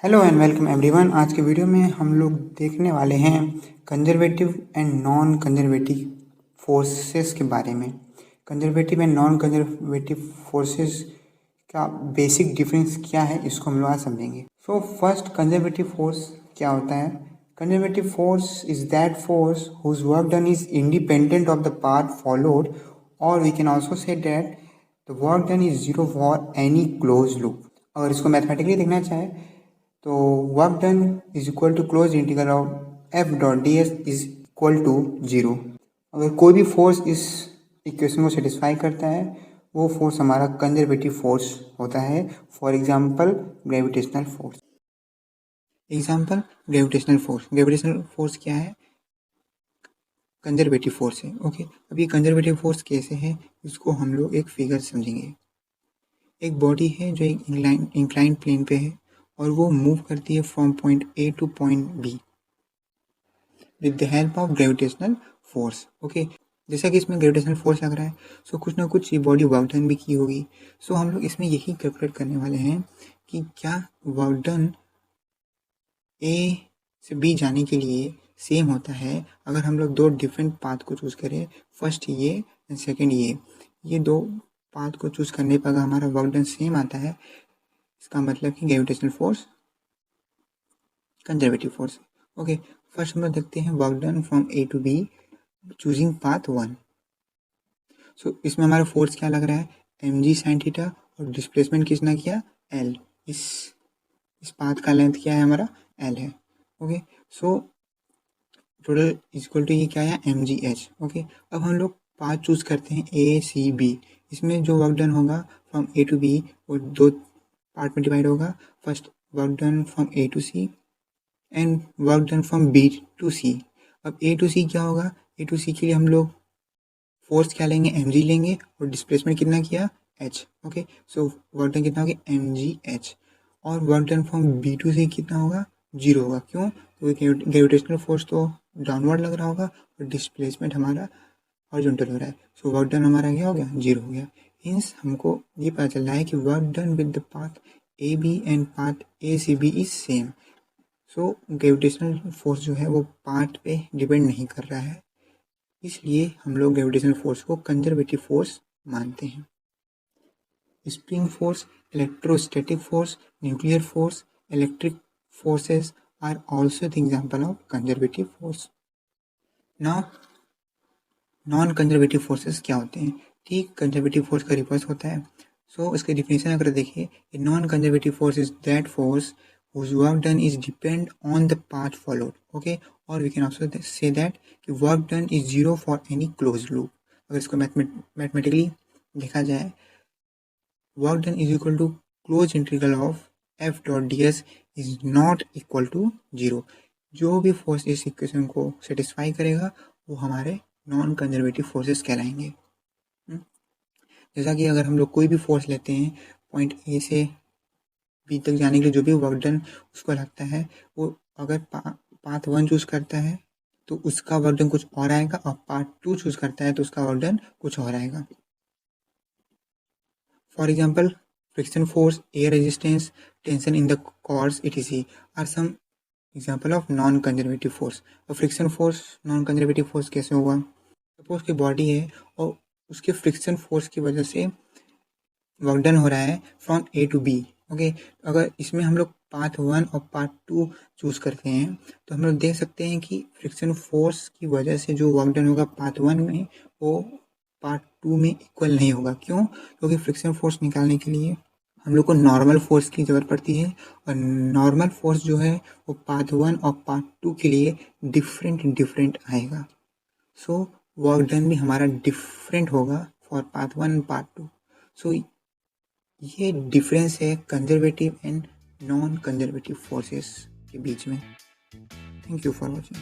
Hello and welcome everyone. आज के video में हम लोग देखने वाले हैं conservative and non conservative forces के बारे में। Conservative and non conservative forces का बेसिक डिफरेंस क्या है, इसको हम लोग आज समझेंगे। सो फर्स्ट, कंजर्वेटिव फोर्स क्या होता है? Conservative force is that force whose work done is independent of the path followed, और we can also say that the work done is zero for any closed loop. अगर इसको mathematically देखना चाहे तो work done is equal to closed integral of F dot D S is equal to zero. अगर कोई भी force इस equation को सेटिस्फाई करता है वो फोर्स हमारा कंजर्वेटिव फोर्स होता है। For example gravitational force. Gravitational force क्या है? कंजर्वेटिव फोर्स है। ओके, अब ये कंजर्वेटिव फोर्स कैसे है इसको हम लोग एक फिगर समझेंगे। एक बॉडी है जो एक इंक्लाइन प्लेन पे है और वो मूव करती है from point A two point be with the help of gravitational force. Okay, जैसा कि इसमें ग्रेविटेशनल फोर्स लग रहा है सो कुछ ना कुछ ये बॉडी वर्क डन भी की होगी। सो हम लोग इसमें यही कैलकुलेट करने वाले हैं कि क्या वर्क डन ए से बी जाने के लिए सेम होता है अगर हम लोग दो डिफरेंट पाथ को चूज करें, फर्स्ट ये एंड सेकेंड ये दो पाथ को चूज करने पर अगर हमारा वर्क डन सेम आता है, इसका मतलब कि gravitational force conservative force. Okay, first हम लोग देखते हैं work done from A to B choosing path 1। So इसमें हमारा फोर्स क्या लग रहा है? mg sin थीटा, और डिस्प्लेसमेंट कितना किया? l। इस पाथ का लेंथ क्या है? हमारा l है। Okay, so total equal to ये क्या है? mgh। ओके, अब हम लोग पाथ चूज करते हैं ए सी बी। इसमें जो वर्क डन होगा फ्रॉम ए टू बी वो दो पार्ट में डिवाइड होगा। First work done from A to C and work done from B to C. अब ए टू सी क्या होगा? ए टू सी के लिए हम लोग फोर्स क्या लेंगे? mg लेंगे, और डिस्प्लेसमेंट कितना किया? h। Okay, so work done कितना होगा? mgh। और work done from B to C कितना होगा? जीरो होगा। क्यों? क्योंकि ग्रेविटेशनल फोर्स तो डाउनवर्ड लग रहा होगा और डिस्प्लेसमेंट हमारा हॉरिजॉन्टल हो रहा है। सो वर्क डन हमारा क्या हो गया? जीरो हो गया। मीन्स हमको ये पता चल रहा है कि work done with the path A B and path A C B is same. So gravitational force जो है वो पाथ पे डिपेंड नहीं कर रहा है, इसलिए हम लोग ग्रेविटेशनल फोर्स को कंजर्वेटिव फोर्स मानते हैं। Spring force, electrostatic force, nuclear force, electric forces are also the example of conservative force. Now non conservative forces क्या होते हैं? ठीक कंजर्वेटिव फोर्स का रिवर्स होता है। सो इसके डिफिनेशन अगर देखिए, non conservative force is that force whose work done is depend on the path followed. Okay, or we can also say that कि work done is zero for any closed loop। अगर इसको mathematically देखा जाए, work done is equal to closed integral of f dot ds is not equal to zero. जो भी force इस equation को satisfy करेगा वो हमारे नॉन कंजर्वेटिव फोर्सेस कहलाएंगे। जैसा कि अगर हम लोग कोई भी फोर्स लेते हैं पॉइंट ए से बी तक जाने के लिए जो भी वर्क डन उसको लगता है, वो अगर पाथ 1 चूज करता है तो उसका वर्क डन कुछ और आएगा, और पार्ट 2 चूज करता है तो उसका वर्क डन कुछ और आएगा। For example friction force, air resistance, tension in the cords etc are some example of non conservative force. और friction force non conservative force कैसे हुआ? सपोज की बॉडी है और उसके फ्रिक्शन फोर्स की वजह से वर्क डन हो रहा है from A to B. Okay, अगर इसमें हम लोग पार्ट 1 और पार्ट 2 चूज करते हैं तो हम लोग देख सकते हैं कि फ्रिक्शन फोर्स की वजह से जो वर्क डन होगा पार्ट 1 में वो पार्ट 2 में इक्वल नहीं होगा। क्यों? क्योंकि फ्रिक्शन फोर्स निकालने के लिए हम लोग को नॉर्मल फोर्स की ज़रूरत पड़ती है, और नॉर्मल फोर्स जो है वो पार्ट 1 और पार्ट 2 के लिए डिफरेंट आएगा। सो वर्क डन भी हमारा डिफरेंट होगा फॉर पार्ट 1 एंड पार्ट 2। सो ये डिफरेंस है conservative and non conservative forces के बीच में। Thank you for watching.